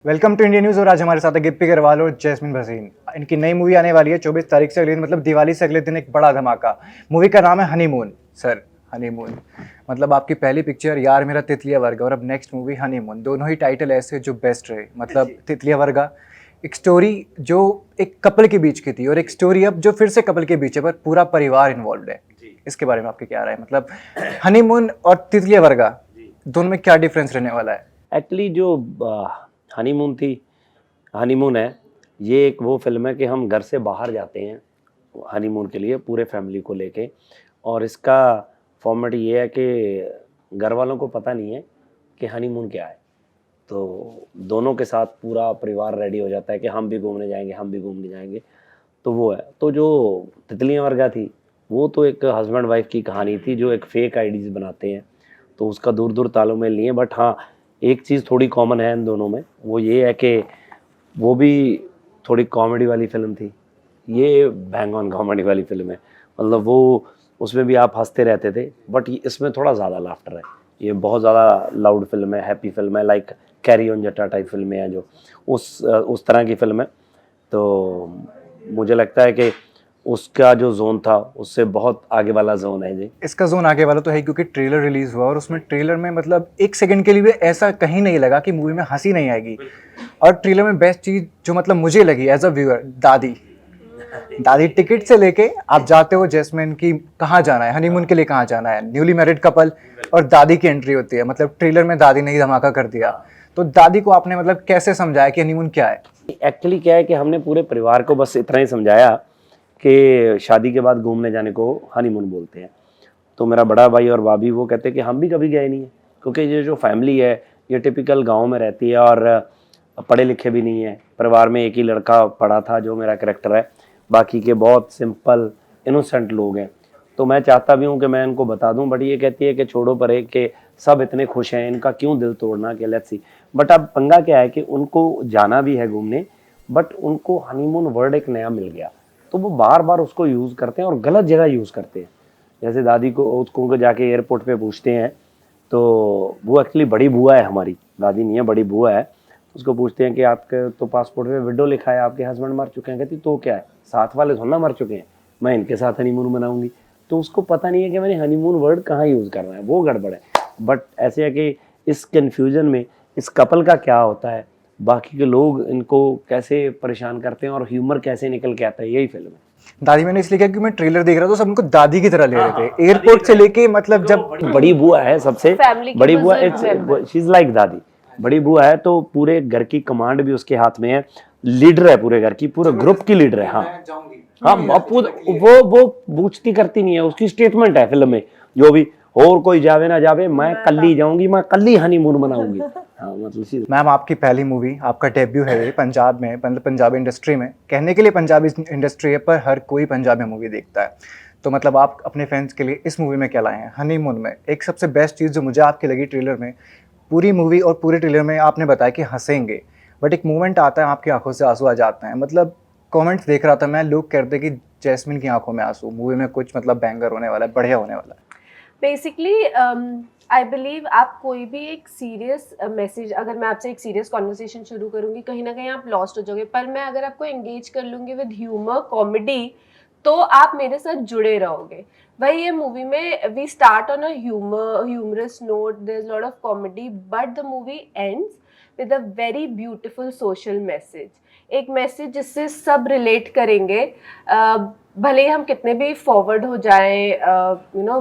Welcome to India news. और आज हमारे साथ है गिप्पी गरवाल और जैस्मिन भसीन। इनकी नई मूवी आने वाली है 24 तारीख से, अगले दिन मतलब दिवाली से अगले दिन एक बड़ा धमाका। मूवी का नाम है हनीमून। सर, हनीमून मतलब आपकी पहली पिक्चर यार मेरा तितलिया वर्गा और अब नेक्स्ट मूवी हनीमून, दोनों ही टाइटल ऐसे जो बेस्ट रहे। मतलब तितलिया वर्गा एक स्टोरी जो एक कपल के बीच की थी और एक स्टोरी अब जो फिर से कपल के बीच है पर पूरा परिवार इन्वॉल्व है। इसके बारे में आपकी क्या राय है? मतलब हनीमून और तितलिया वर्गा दोनों में क्या डिफरेंस रहने वाला है? एक्चुअली जो हनीमून थी, हनीमून है, ये एक वो फिल्म है कि हम घर से बाहर जाते हैं हनीमून के लिए पूरे फैमिली को लेके। और इसका फॉर्मेट ये है कि घर वालों को पता नहीं है कि हनीमून क्या है, तो दोनों के साथ पूरा परिवार रेडी हो जाता है कि हम भी घूमने जाएंगे, हम भी घूमने जाएंगे। तो वो है। तो जो तितलियां वर्गा थी वो तो एक हस्बैंड वाइफ की कहानी थी जो एक फेक आईडीज बनाते हैं, तो उसका दूर दूर तालमेल नहीं है। बट हाँ, एक चीज़ थोड़ी कॉमन है इन दोनों में, वो ये है कि वो भी थोड़ी कॉमेडी वाली फिल्म थी, ये बैंग ऑन कॉमेडी वाली फिल्म है। मतलब वो उसमें भी आप हंसते रहते थे, बट इसमें थोड़ा ज़्यादा लाफ्टर है। ये बहुत ज़्यादा लाउड फिल्म है, हैप्पी फिल्म है, लाइक कैरी ऑन जट्टा टाइप फिल्में हैं जो उस तरह की फिल्म है। तो मुझे लगता है कि उसका जो जोन था उससे बहुत आगे वाला जोन है जी। इसका जोन आगे वाला तो है क्योंकि ट्रेलर रिलीज हुआ और उसमें ट्रेलर में मतलब एक सेकंड के लिए भी ऐसा कहीं नहीं लगा कि मूवी में हंसी नहीं आएगी। और ट्रेलर में बेस्ट चीज जो मतलब मुझे लगी एज अ व्यूअर, दादी दादी टिकट से लेके आप जाते हो जैस्मिन की कहाँ जाना है, हनीमून के लिए कहाँ जाना है, न्यूली मैरिड कपल और दादी की एंट्री होती है। मतलब ट्रेलर में दादी ने ही धमाका कर दिया। तो दादी को आपने मतलब कैसे समझाया कि हनीमून क्या है? एक्चुअली क्या है कि हमने पूरे परिवार को बस इतना ही समझाया कि शादी के बाद घूमने जाने को हनीमून बोलते हैं। तो मेरा बड़ा भाई और भाभी वो कहते हैं कि हम भी कभी गए नहीं है, क्योंकि ये जो फैमिली है ये टिपिकल गांव में रहती है और पढ़े लिखे भी नहीं है। परिवार में एक ही लड़का पढ़ा था जो मेरा कैरेक्टर है, बाकी के बहुत सिंपल इनोसेंट लोग हैं। तो मैं चाहता भी हूँ कि मैं इनको बता दूँ, बट ये कहती है कि छोड़ो परे, कि सब इतने खुश हैं, इनका क्यों दिल तोड़ना, कि लेट्स सी। बट अब पंगा क्या है कि उनको जाना भी है घूमने, बट उनको हनीमून वर्ड एक नया मिल गया, तो वो बार बार उसको यूज़ करते हैं और गलत जगह यूज़ करते हैं। जैसे दादी को उसको जाके एयरपोर्ट पे पूछते हैं, तो वो एक्चुअली बड़ी बुआ है हमारी, दादी नहीं है, बड़ी बुआ है। उसको पूछते हैं कि आपके तो पासपोर्ट पे विडो लिखा है, आपके हस्बैंड मर चुके हैं। कहती तो क्या है, साथ वाले थोड़ा ना मर चुके हैं, मैं इनके साथ हनीमून मनाऊंगी। तो उसको पता नहीं है कि मैंने हनीमून वर्ड कहाँ यूज़ करना है, वो गड़बड़ है। बट ऐसे है कि इस कन्फ्यूजन में इस कपल का क्या होता है, बाकी के लोग इनको कैसे परेशान करते हैं और ह्यूमर कैसे निकल के आता है, यही फिल्म है। दादी मैंने इसलिए कहा कि मैं ट्रेलर देख रहा था तो सब उनको दादी की तरह ले रहे थे, एयरपोर्ट से लेके मतलब जब बड़ी बुआ है सबसे बड़ी बुआ, शी इज लाइक दादी। बड़ी बुआ है तो पूरे घर की कमांड भी उसके हाथ में है, लीडर है पूरे घर की, पूरे ग्रुप की लीडर है। हाँ हाँ, वो पूछती करती नहीं है, उसकी स्टेटमेंट है फिल्म में जो भी, और कोई जावे ना जावे, मैं कल ही जाऊंगी, मैं कल ही हनीमून मनाऊंगी। हाँ, मतलब मैम आपकी पहली मूवी, आपका डेब्यू है ये पंजाब में, मतलब पंजाबी इंडस्ट्री में। कहने के लिए पंजाबी इंडस्ट्री है पर हर कोई पंजाबी मूवी देखता है। तो मतलब आप अपने फैंस के लिए इस मूवी में क्या लाए हैं हनीमून में? एक सबसे बेस्ट चीज़ जो मुझे आपकी लगी ट्रेलर में, पूरी मूवी और पूरे ट्रेलर में आपने बताया कि हंसेंगे, बट एक मोमेंट आता है आपकी आंखों से आंसू आ जाते हैं। मतलब कमेंट्स देख रहा था मैं, लोग कहते कि जैस्मिन की आंखों में आंसू, मूवी में कुछ मतलब बैंगर होने वाला है, बढ़िया होने वाला है। बेसिकली आई बिलीव आप कोई भी एक सीरियस मैसेज, अगर मैं आपसे एक सीरियस कॉन्वर्सेशन शुरू करूँगी, कहीं ना कहीं आप लॉस्ट हो जाओगे। पर मैं अगर आपको एंगेज कर लूँगी विद ह्यूमर कॉमेडी, तो आप मेरे साथ जुड़े रहोगे। वही ये मूवी में we start on a humorous note, there is lot of comedy, but the movie ends with a very beautiful social message. एक मैसेज जिससे सब रिलेट करेंगे, भले ही हम कितने भी फॉरवर्ड हो जाएं, यू नो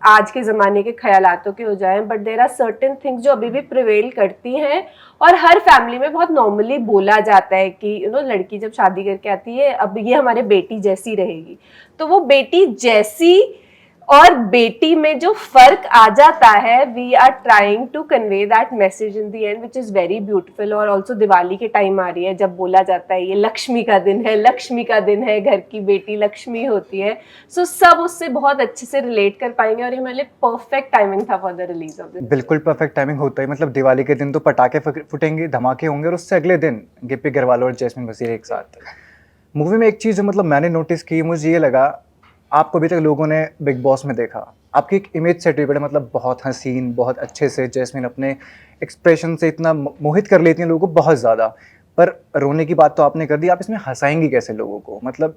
आज के ज़माने के ख्यालातों के हो जाएं, but there are certain things जो अभी भी प्रिवेल करती हैं। और हर फैमिली में बहुत नॉर्मली बोला जाता है कि लड़की जब शादी करके आती है, अब ये हमारे बेटी जैसी रहेगी। तो वो बेटी जैसी और बेटी में जो फर्क आ जाता है, we are trying to convey that message in the end, which is very beautiful. और ऑल्सो दिवाली के टाइम आ रही है जब बोला जाता है ये लक्ष्मी का दिन है, लक्ष्मी का दिन है, घर की बेटी लक्ष्मी होती है। सो सब उससे बहुत अच्छे से रिलेट कर पाएंगे और ये मेरे लिए परफेक्ट टाइमिंग था for the release of this. बिल्कुल परफेक्ट टाइमिंग होता है। मतलब दिवाली के दिन तो पटाखे फुटेंगे, धमाके होंगे और उससे अगले दिन गिप्पी गरवाल और जैस्मिन वसीर एक साथ। मूवी में एक चीज़ जो मतलब मैंने नोटिस की, मुझे ये लगा आपको अभी तक लोगों ने बिग बॉस में देखा, आपकी एक इमेज सेट हुई बड़े मतलब बहुत हसीन, बहुत अच्छे से जैस्मिन अपने एक्सप्रेशन से इतना मोहित कर लेती हैं लोगों को बहुत ज़्यादा। पर रोने की बात तो आपने कर दी, आप इसमें हंसाएंगी कैसे लोगों को? मतलब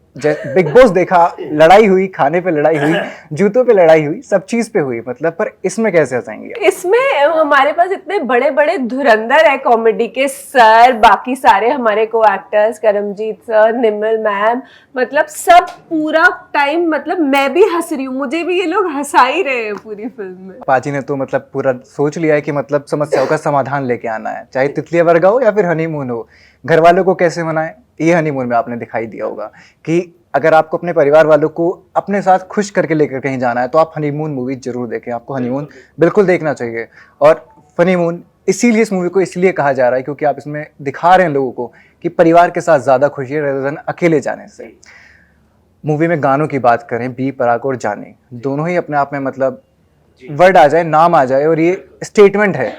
बिग बॉस देखा, लड़ाई हुई, खाने पे लड़ाई हुई, जूतों पे लड़ाई हुई, सब चीज़ पे हुई, मतलब पर इसमें कैसे हंसाएंगी आप? इसमें हमारे पास इतने बड़े बड़े धुरंधर है कॉमेडी के सर, बाकी सारे हमारे को actors, Karamjeet sir, Nimal ma'am, मतलब सब पूरा टाइम, मतलब मैं भी हंस रही हूँ, मुझे भी ये लोग हंसा ही रहे हैं पूरी फिल्म में। पाजी ने तो मतलब पूरा सोच लिया है कि मतलब समस्याओं का समाधान लेके आना है, चाहे तितलिया वर्गा हो या फिर हनीमून हो। घर वालों को कैसे मनाएं, ये हनीमून में आपने दिखाई दिया होगा कि अगर आपको अपने परिवार वालों को अपने साथ खुश करके लेकर कहीं जाना है तो आप हनीमून मूवी जरूर देखें, आपको हनीमून बिल्कुल देखना चाहिए। और हनीमून इसीलिए इस मूवी को इसलिए कहा जा रहा है क्योंकि आप इसमें दिखा रहे हैं लोगों को कि परिवार के साथ ज़्यादा खुशी है रेदर देन अकेले जाने से। मूवी में गानों की बात करें, बी पराग और जानी दोनों ही अपने आप में मतलब वर्ड आ जाए, नाम आ जाए और ये स्टेटमेंट है।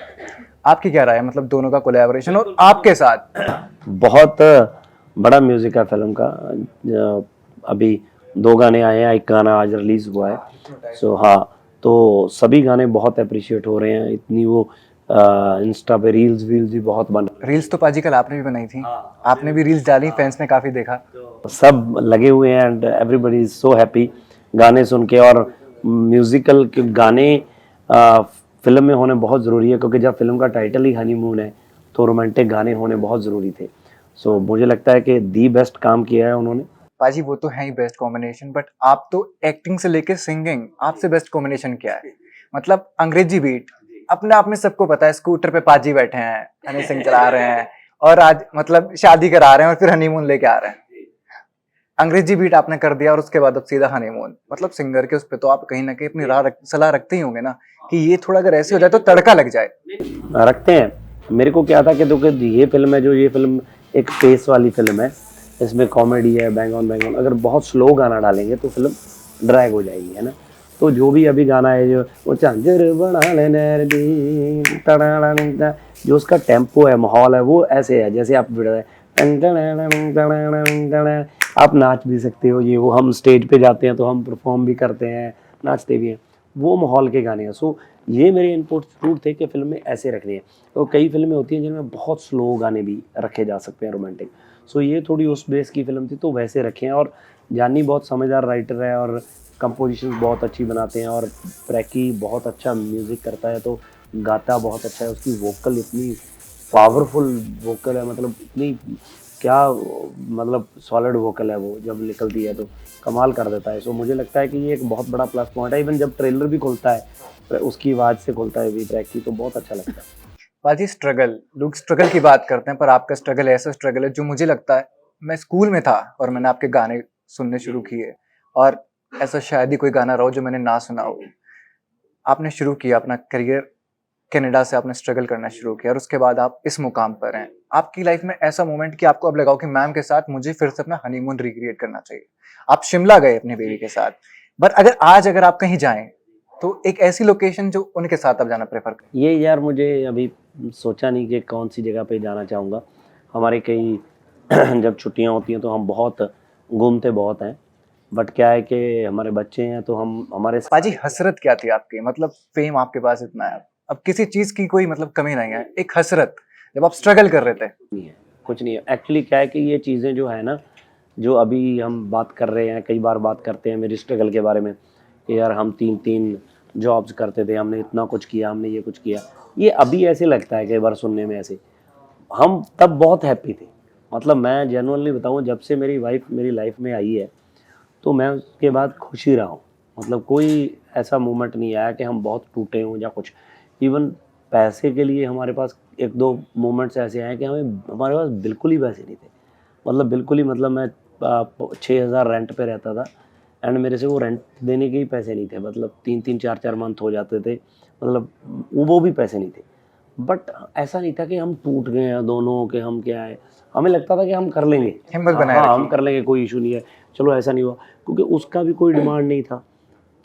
आपकी क्या राय है मतलब दोनों का कोलैबोरेशन और आपके साथ? बहुत बड़ा म्यूजिक है फिल्म का। अभी 2 गाने आए हैं, एक गाना आज रिलीज हुआ है। सो हाँ, तो सभी गाने बहुत अप्रिशिएट हो रहे हैं। इतनी वो इंस्टा पे रील्स भी बहुत बन, रील्स तो पाजी कल आपने भी बनाई थी, आपने भी रील्स डाली, फैंस ने काफी देखा। सब लगे हुए हैं and everybody is so happy गाने सुन के। और म्यूजिकल के गाने फिल्म में होने बहुत ज़रूरी है, क्योंकि जब फिल्म का टाइटल ही हनीमून है तो रोमांटिक गाने होने बहुत ज़रूरी थे। सो मुझे लगता है कि दी बेस्ट काम किया है उन्होंने। पाजी वो तो है ही बेस्ट कॉम्बिनेशन, बट आप तो एक्टिंग से लेके सिंगिंग, आपसे बेस्ट कॉम्बिनेशन क्या है? मतलब अंग्रेजी बीट अपने आप में सबको पता है, स्कूटर पे पाजी बैठे हैं, हनी सिंह चला रहे हैं और आज मतलब शादी करा रहे हैं और फिर हनीमून लेके आ रहे हैं। अंग्रेजी बीट आपने कर दिया और उसके बाद अब सीधा हनीमून। मतलब सिंगर के उस पे तो आप कहीं ना कहीं अपनी सलाह रखते ही होंगे ना कि ये थोड़ा अगर ऐसे हो जाए तो तड़का लग जाए। रखते हैं। मेरे को क्या था कि देखो ये फिल्म है, जो ये फिल्म एक पेस वाली फिल्म है, इसमें कॉमेडी है, बैंग ऑन बैंग ऑन। अगर बहुत स्लो गाना डालेंगे तो फिल्म ड्रैग हो जाएगी, है ना। तो जो भी अभी गाना है, जो वो झांझर बना ले नैरदी, जो उसका टेम्पो है, माहौल है, वो ऐसे है जैसे आप आप नाच भी सकते हो। ये वो हम स्टेज पे जाते हैं तो हम परफॉर्म भी करते हैं, नाचते भी हैं, वो माहौल के गाने हैं। सो ये मेरे इनपुट जरूर थे कि फिल्म में ऐसे रखने हैं। तो कई फिल्में होती हैं जिनमें बहुत स्लो गाने भी रखे जा सकते हैं, रोमांटिक। सो ये थोड़ी उस बेस की फिल्म थी तो वैसे रखे हैं। और जानी बहुत समझदार राइटर है और कंपोजिशन बहुत अच्छी बनाते हैं, और प्रैकी बहुत अच्छा म्यूज़िक करता है, तो गाता बहुत अच्छा है। उसकी वोकल इतनी पावरफुल वोकल है, मतलब इतनी क्या, मतलब सॉलिड वोकल है वो, जब निकलती है तो कमाल कर देता है। सो मुझे लगता है कि ये एक बहुत बड़ा प्लस पॉइंट है। इवन जब ट्रेलर भी खुलता है उसकी आवाज़ से खुलता है भी ट्रैक की, तो बहुत अच्छा लगता है। बाजी स्ट्रगल, लोग स्ट्रगल की बात करते हैं पर आपका स्ट्रगल ऐसा स्ट्रगल है जो मुझे लगता है, मैं स्कूल में था और मैंने आपके गाने सुनने शुरू किए और ऐसा शायद ही कोई गाना रहा हो जो मैंने ना सुना हो। आपने शुरू किया अपना करियर, कनाडा से आपने स्ट्रगल करना शुरू किया और उसके बाद आप इस मुकाम पर हैं। आपकी लाइफ में ऐसा मोमेंट कि आपको अब लगाओ कि मैम के साथ मुझे फिर से अपना हनीमून रिक्रिएट करना चाहिए। आप शिमला गए अपनी बेबी के साथ, बट अगर आप कहीं जाएं तो एक ऐसी लोकेशन जो उनके साथ आप जाना प्रेफर करें। ये यार मुझे अभी सोचा नहीं कि कौन सी जगह पे जाना चाहूँगा। हमारे कई जब छुट्टियाँ होती हैं तो हम बहुत घूमते बहुत हैं, बट क्या है कि हमारे बच्चे हैं तो हम हमारे पाजी हसरत क्या थी आपकी? मतलब फेम आपके पास इतना है, अब किसी चीज की कोई मतलब कमी नहीं है, एक हसरत जब आप स्ट्रगल कर रहे थे। नहीं है, कुछ नहीं है। एक्चुअली क्या है कि ये चीज़ें जो है ना, जो अभी हम बात कर रहे हैं, कई बार बात करते हैं मेरी स्ट्रगल के बारे में कि यार हम 3-3 जॉब्स करते थे, हमने इतना कुछ किया, हमने ये कुछ किया। ये अभी ऐसे लगता है कई बार सुनने में ऐसे, हम तब बहुत हैप्पी थे। मतलब मैं जेन्युइनली बताऊँ, जब से मेरी वाइफ मेरी लाइफ में आई है तो मैं उसके बाद खुश ही रहा हूँ। मतलब कोई ऐसा मोमेंट नहीं आया कि हम बहुत टूटे हों या कुछ। इवन पैसे के लिए हमारे पास 1-2 मोमेंट्स ऐसे आए कि हमारे पास बिल्कुल ही पैसे नहीं थे। मतलब बिल्कुल ही, मतलब मैं 6,000 रेंट पे रहता था एंड मेरे से वो रेंट देने के ही पैसे नहीं थे। मतलब 3-3 4-4 मंथ हो जाते थे, मतलब वो भी पैसे नहीं थे। बट ऐसा नहीं था कि हम टूट गए हैं दोनों, कि हम क्या है, हमें लगता था कि हम कर लेंगे, हिम्मत बनाए हाँ रखी। हम कर लेंगे, कोई इशू नहीं है। चलो ऐसा नहीं हुआ, क्योंकि उसका भी कोई डिमांड नहीं था,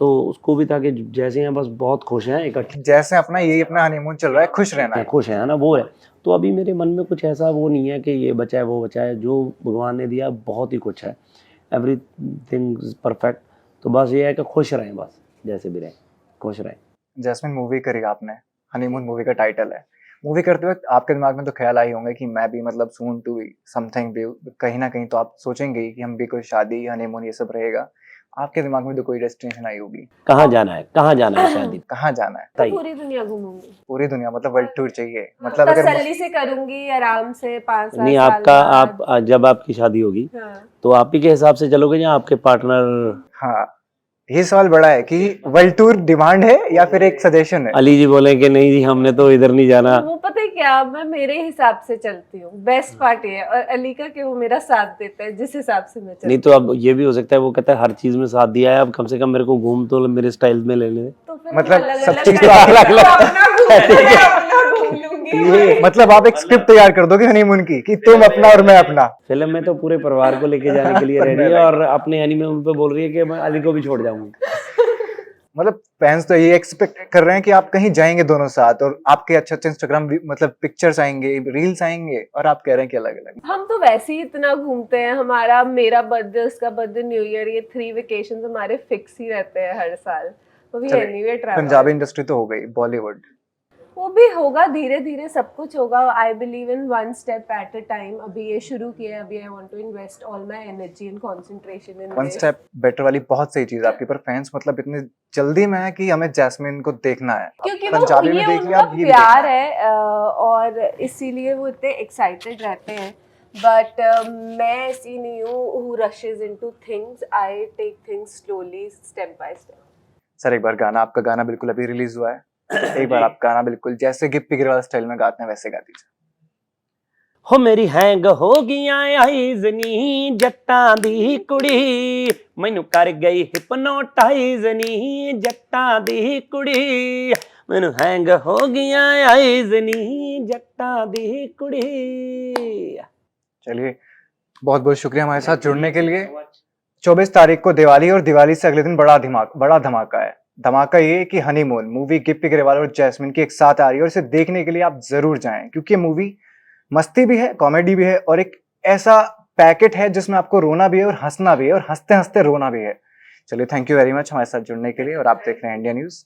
तो उसको भी था कि जैसे हैं बस बहुत खुश हैं, इकट्ठे जैसे अपना यही अपना हनीमून चल रहा है, खुश रहना है। खुश हैं, है ना, वो है। तो अभी मेरे मन में कुछ ऐसा वो नहीं है कि ये बचा है वो बचा है। जो भगवान ने दिया बहुत ही कुछ है, एवरीथिंग इज परफेक्ट। तो बस ये है कि खुश रहें, बस जैसे भी रहें खुश रहें। जैस्मिन मूवी करी आपने, हनीमून मूवी का टाइटल है। मूवी करते वक्त आपके दिमाग में तो ख्याल आई होंगे कि मैं भी मतलब सून टू समथिंग भी, कहीं ना कहीं तो आप सोचेंगे ही कि हम भी कोई शादी हनीमून ये सब रहेगा। आपके दिमाग में तो कोई डेस्टिनेशन आई होगी, कहाँ जाना है, कहाँ जाना है शादी? कहाँ जाना है? तो बताइए। पूरी दुनिया घूमूंगी, पूरी दुनिया मतलब वर्ल्ड टूर चाहिए, मतलब अगर तसल्ली से करूंगी आराम से 5-7 नहीं, साल आपका बाद। आप जब आपकी शादी होगी हाँ। तो आप ही के हिसाब से चलोगे या आपके पार्टनर? हाँ, ये सवाल बड़ा है कि वर्ल्ड टूर डिमांड है या फिर एक सजेशन है। अली जी बोले कि नहीं जी हमने तो इधर नहीं जाना। वो पता है क्या, मैं मेरे हिसाब से चलती हूँ, बेस्ट पार्ट ये है। और अली का कि वो मेरा साथ देता है जिस हिसाब से मैं चलती नहीं तो अब ये भी हो सकता है वो कहता है हर चीज में साथ दिया है, अब कम से कम मेरे को घूम तो मेरे स्टाइल में लेने दे। हूँ। तो फिर मतलब हम सब अलग-अलग चीज़ तो करेंगे। अलग-अलग वो अपना घूम, मैं अपना घूम लूंगी। मतलब आप एक स्क्रिप्ट तैयार कर दोगे हनीमून की कि तुम अपना और मैं अपना। फिल्म में तो पूरे परिवार को लेके जाने के लिए पर रेडी मैं है अलग। और अपने हनीमून पे बोल रही है कि मैं अली को भी छोड़ जाऊंगी। मतलब फैंस तो ये एक्सपेक्ट कर रहे हैं कि आप कहीं जाएंगे दोनों साथ, और आपके अच्छे अच्छे इंस्टाग्राम मतलब पिक्चर्स आएंगे, रील्स आएंगे, और आप कह रहे हैं कि अलग अलग। हम तो वैसे ही इतना घूमते हैं, हमारा मेरा बर्थडे, उसका बर्थडे, न्यू ईयर, ये 3 वेकेशंस हमारे फिक्स ही रहते हैं हर साल। तो भी चलिए, एनीवे ट्रैवल। पंजाबी इंडस्ट्री तो हो गई, बॉलीवुड। वो भी होगा, धीरे धीरे सब कुछ होगा। I believe in one step at a time. अभी ये शुरू किया है, अभी I want to invest all my energy and concentration in one this. Step better वाली बहुत सही चीज है आपकी, पर फैंस मतलब इतनी जल्दी में है कि हमें जैस्मिन को देखना है। क्योंकि अब वो पंजाबी में ये देख लिया, उनका अब ये भी देखना प्यार है। है, और इसीलिए वो इतने एक्साइटेड रहते हैं। बट मैं ऐसी नहीं हूँ who rushes into things. I take things slowly, step by step. Sir एक बार गाना, आपका गाना बिल्कुल अभी रिलीज हुआ है, एक बार आप गाना बिल्कुल जैसे गिप्पी गिरवाल स्टाइल में गाते हैं वैसे गा दीजिए। हो मेरी हैंग हो गईयां आईज नी जट्टां दी कुड़ी, मैनू कर गई हिपनोटाइज नी जट्टां दी कुड़ी, मैनू हैंग हो गईयां आईज नी जट्टां दी कुड़ी। चलिए, बहुत बहुत शुक्रिया हमारे साथ जुड़ने के लिए। 24 तारीख को दिवाली, और दिवाली से अगले दिन बड़ा धमाका है। धमाका ये कि हनीमून मूवी गिप्पी ग्रेवाल और जैस्मिन की एक साथ आ रही है, और इसे देखने के लिए आप जरूर जाएं, क्योंकि ये मूवी मस्ती भी है, कॉमेडी भी है, और एक ऐसा पैकेट है जिसमें आपको रोना भी है और हंसना भी है, और हंसते हंसते रोना भी है। चलिए, थैंक यू वेरी मच हमारे साथ जुड़ने के लिए, और आप देख रहे हैं इंडिया न्यूज।